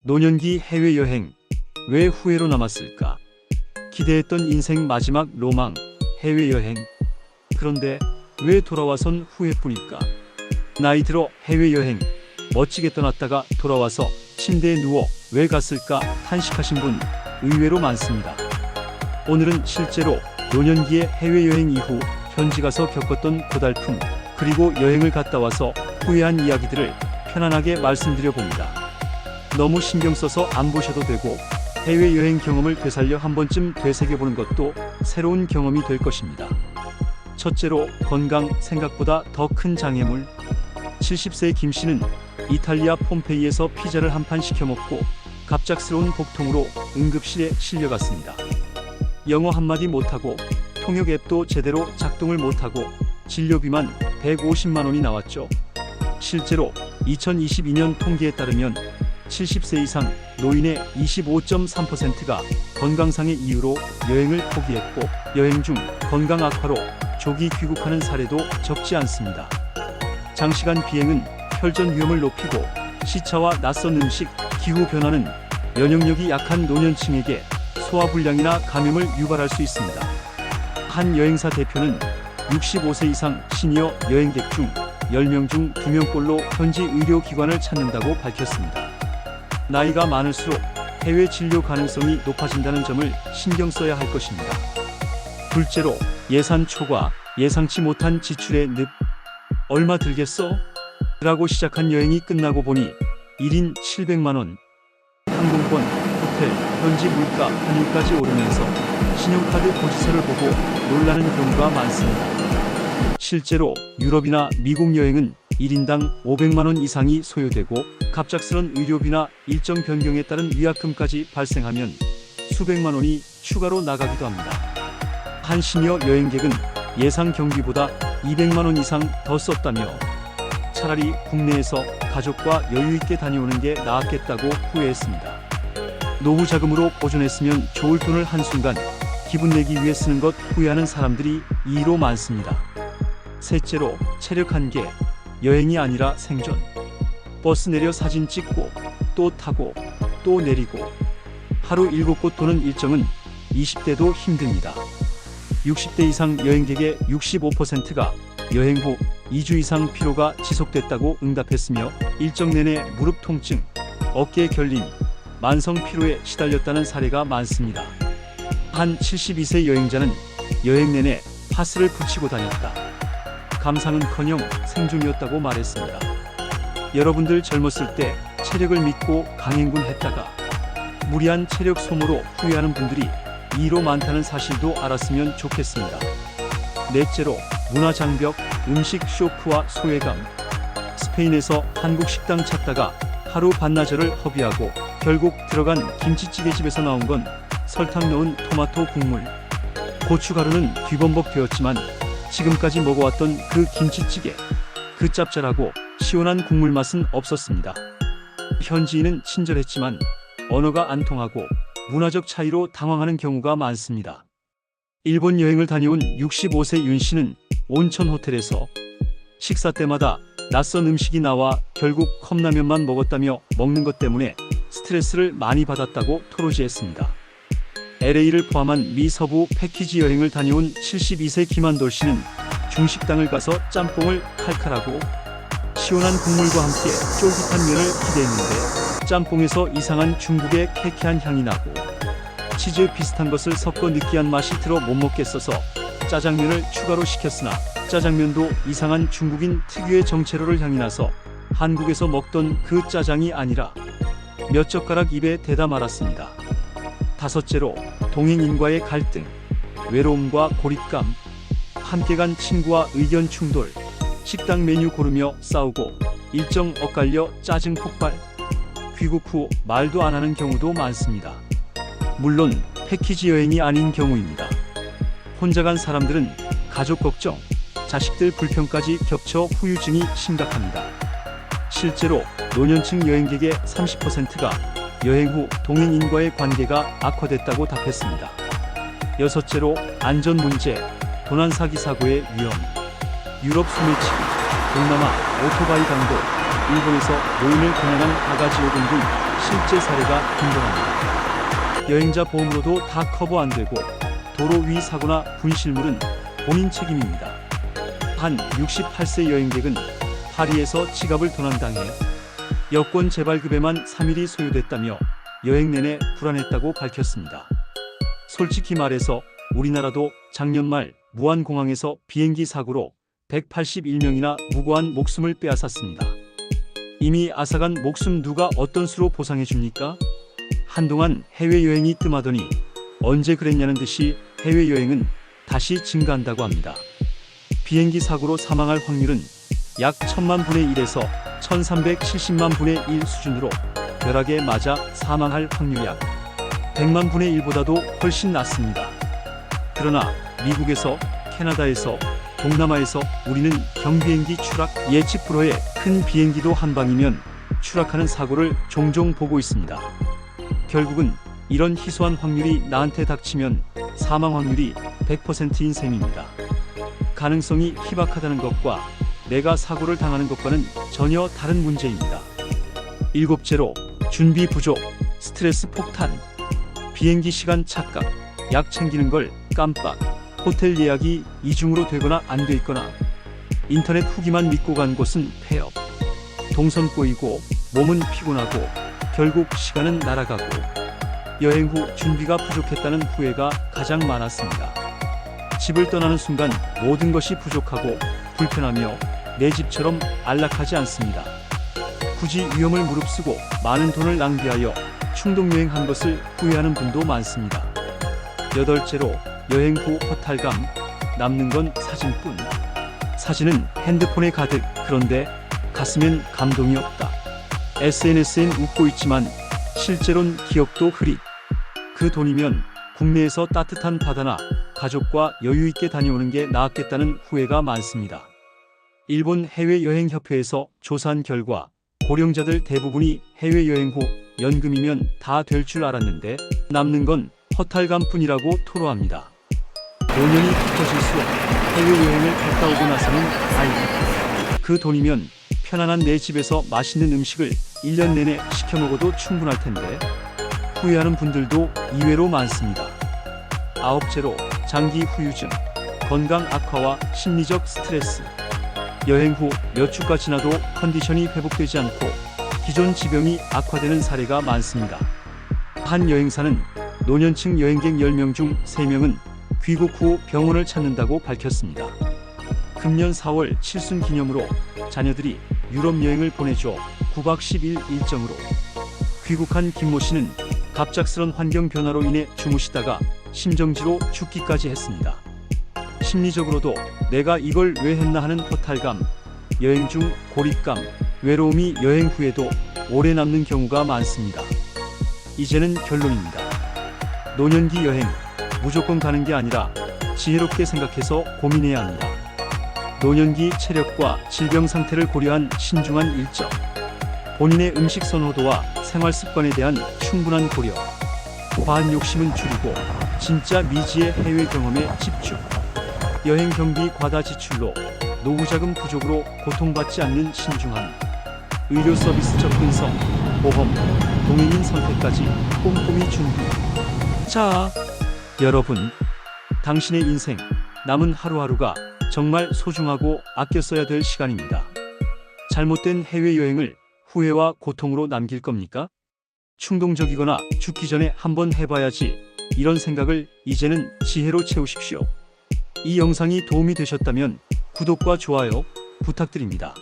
노년기 해외여행, 왜 후회로 남았을까? 기대했던 인생 마지막 로망, 해외여행. 그런데 왜 돌아와선 후회뿐일까? 나이 들어 해외여행, 멋지게 떠났다가 돌아와서 침대에 누워 왜 갔을까 탄식하신 분 의외로 많습니다. 오늘은 실제로 노년기의 해외여행 이후 현지 가서 겪었던 고달픔, 그리고 여행을 갔다 와서 후회한 이야기들을 편안하게 말씀드려 봅니다. 너무 신경 써서 안 보셔도 되고, 해외여행 경험을 되살려 한 번쯤 되새겨보는 것도 새로운 경험이 될 것입니다. 첫째로, 건강 생각보다 더 큰 장애물. 70세 김 씨는 이탈리아 폼페이에서 피자를 한 판 시켜 먹고 갑작스러운 복통으로 응급실에 실려갔습니다. 영어 한마디 못하고 통역 앱도 제대로 작동을 못하고 진료비만 150만 원이 나왔죠. 실제로 2022년 통계에 따르면 70세 이상 노인의 25.3%가 건강상의 이유로 여행을 포기했고, 여행 중 건강 악화로 조기 귀국하는 사례도 적지 않습니다. 장시간 비행은 혈전 위험을 높이고, 시차와 낯선 음식, 기후 변화는 면역력이 약한 노년층에게 소화불량이나 감염을 유발할 수 있습니다. 한 여행사 대표는 65세 이상 시니어 여행객 중 10명 중 2명꼴로 현지 의료기관을 찾는다고 밝혔습니다. 나이가 많을수록 해외 진료 가능성이 높아진다는 점을 신경 써야 할 것입니다. 둘째로, 예산 초과, 예상치 못한 지출의 늪. 얼마 들겠어? 라고 시작한 여행이 끝나고 보니 1인 700만 원. 항공권, 호텔, 현지 물가, 환율까지 오르면서 신용카드 고지서를 보고 놀라는 경우가 많습니다. 실제로 유럽이나 미국 여행은 1인당 500만 원 이상이 소요되고, 갑작스런 의료비나 일정 변경에 따른 위약금까지 발생하면 수백만 원이 추가로 나가기도 합니다. 한 시니어 여행객은 예상 경비보다 200만 원 이상 더 썼다며 차라리 국내에서 가족과 여유있게 다녀오는 게 나았겠다고 후회했습니다. 노후 자금으로 보존했으면 좋을 돈을 한순간 기분 내기 위해 쓰는 것 후회하는 사람들이 이로 많습니다. 셋째로, 체력 한계. 여행이 아니라 생존. 버스 내려 사진 찍고 또 타고 또 내리고 하루 7곳 도는 일정은 20대도 힘듭니다. 60대 이상 여행객의 65%가 여행 후 2주 이상 피로가 지속됐다고 응답했으며, 일정 내내 무릎 통증, 어깨 결림, 만성 피로에 시달렸다는 사례가 많습니다. 한 72세 여행자는 여행 내내 파스를 붙이고 다녔다. 감상은커녕 생존이었다고 말했습니다. 여러분들 젊었을 때 체력을 믿고 강행군 했다가 무리한 체력 소모로 후회하는 분들이 이로 많다는 사실도 알았으면 좋겠습니다. 넷째로, 문화 장벽, 음식 쇼크와 소외감. 스페인에서 한국 식당 찾다가 하루 반나절을 허비하고 결국 들어간 김치찌개 집에서 나온 건 설탕 넣은 토마토 국물. 고춧가루는 뒤범벅 되었지만 지금까지 먹어왔던 그 김치찌개, 그 짭짤하고 시원한 국물 맛은 없었습니다. 현지인은 친절했지만 언어가 안 통하고 문화적 차이로 당황하는 경우가 많습니다. 일본 여행을 다녀온 65세 윤 씨는 온천 호텔에서 식사 때마다 낯선 음식이 나와 결국 컵라면만 먹었다며 먹는 것 때문에 스트레스를 많이 받았다고 토로지했습니다. LA를 포함한 미 서부 패키지 여행을 다녀온 72세 김한돌 씨는 중식당을 가서 짬뽕을 칼칼하고 시원한 국물과 함께 쫄깃한 면을 기대했는데 짬뽕에서 이상한 중국의 캐캐한 향이 나고 치즈 비슷한 것을 섞어 느끼한 맛이 들어 못 먹겠어서 짜장면을 추가로 시켰으나 짜장면도 이상한 중국인 특유의 정체로를 향이 나서 한국에서 먹던 그 짜장이 아니라 몇 젓가락 입에 대다 말았습니다. 다섯째로, 동행인과의 갈등, 외로움과 고립감. 함께 간 친구와 의견 충돌, 식당 메뉴 고르며 싸우고 일정 엇갈려 짜증 폭발. 귀국 후 말도 안 하는 경우도 많습니다. 물론 패키지 여행이 아닌 경우입니다. 혼자 간 사람들은 가족 걱정, 자식들 불평까지 겹쳐 후유증이 심각합니다. 실제로 노년층 여행객의 30%가 여행 후 동행인과의 관계가 악화됐다고 답했습니다. 여섯째로, 안전 문제, 도난 사기 사고의 위험. 유럽 소매치기, 동남아 오토바이 강도, 일본에서 노인을 겨냥한 바가지 요금 등 실제 사례가 등장합니다. 여행자 보험으로도 다 커버 안 되고 도로 위 사고나 분실물은 본인 책임입니다. 한 68세 여행객은 파리에서 지갑을 도난당해 여권 재발급에만 3일이 소요됐다며 여행 내내 불안했다고 밝혔습니다. 솔직히 말해서 우리나라도 작년 말 무안공항에서 비행기 사고로 181명이나 무고한 목숨을 빼앗았습니다. 이미 앗아간 목숨 누가 어떤 수로 보상해 줍니까? 한동안 해외여행이 뜸하더니 언제 그랬냐는 듯이 해외여행은 다시 증가한다고 합니다. 비행기 사고로 사망할 확률은 약 1000만 분의 1에서 1370만 분의 1 수준으로 벼락에 맞아 사망할 확률 약 100만 분의 1보다도 훨씬 낮습니다. 그러나 미국에서, 캐나다에서, 동남아에서 우리는 경비행기 추락 예측 불허에 큰 비행기도 한 방이면 추락하는 사고를 종종 보고 있습니다. 결국은 이런 희소한 확률이 나한테 닥치면 사망 확률이 100%인 셈입니다. 가능성이 희박하다는 것과 내가 사고를 당하는 것과는 전혀 다른 문제입니다. 일곱째로 준비 부족, 스트레스 폭탄, 비행기 시간 착각, 약 챙기는 걸 깜빡, 호텔 예약이 이중으로 되거나 안 돼 있거나 인터넷 후기만 믿고 간 곳은 폐업, 동선 꼬이고 몸은 피곤하고 결국 시간은 날아가고 여행 후 준비가 부족했다는 후회가 가장 많았습니다. 집을 떠나는 순간 모든 것이 부족하고 불편하며 내 집처럼 안락하지 않습니다. 굳이 위험을 무릅쓰고 많은 돈을 낭비하여 충동여행한 것을 후회하는 분도 많습니다. 여덟째로 여행 후 허탈감, 남는 건 사진뿐. 사진은 핸드폰에 가득, 그런데 가슴엔 감동이 없다. SNS엔 웃고 있지만 실제론 기억도 흐릿. 그 돈이면 국내에서 따뜻한 바다나 가족과 여유 있게 다녀오는 게 나았겠다는 후회가 많습니다. 일본 해외여행협회에서 조사한 결과 고령자들 대부분이 해외여행 후 연금이면 다 될 줄 알았는데 남는 건 허탈감뿐이라고 토로합니다. 5년이 깊어질수록 해외여행을 갔다 오고 나서는 아이고, 그 돈이면 편안한 내 집에서 맛있는 음식을 1년 내내 시켜 먹어도 충분할 텐데 후회하는 분들도 이외로 많습니다. 아홉째로 장기 후유증, 건강 악화와 심리적 스트레스. 여행 후 몇 주가 지나도 컨디션이 회복되지 않고 기존 지병이 악화되는 사례가 많습니다. 한 여행사는 노년층 여행객 10명 중 3명은 귀국 후 병원을 찾는다고 밝혔습니다. 금년 4월 칠순 기념으로 자녀들이 유럽 여행을 보내줘 9박 10일 일정으로 귀국한 김모 씨는 갑작스런 환경 변화로 인해 주무시다가 심정지로 죽기까지 했습니다. 심리적으로도 내가 이걸 왜 했나 하는 허탈감, 여행 중 고립감, 외로움이 여행 후에도 오래 남는 경우가 많습니다. 이제는 결론입니다. 노년기 여행, 무조건 가는 게 아니라 지혜롭게 생각해서 고민해야 합니다. 노년기 체력과 질병 상태를 고려한 신중한 일정, 본인의 음식 선호도와 생활 습관에 대한 충분한 고려, 과한 욕심은 줄이고 진짜 미지의 해외 경험에 집중, 여행 경비 과다 지출로 노후자금 부족으로 고통받지 않는 신중함, 의료 서비스 접근성, 보험, 동행인 선택까지 꼼꼼히 준비. 자, 여러분, 당신의 인생, 남은 하루하루가 정말 소중하고 아껴 써야 될 시간입니다. 잘못된 해외여행을 후회와 고통으로 남길 겁니까? 충동적이거나 죽기 전에 한번 해봐야지, 이런 생각을 이제는 지혜로 채우십시오. 이 영상이 도움이 되셨다면 구독과 좋아요 부탁드립니다.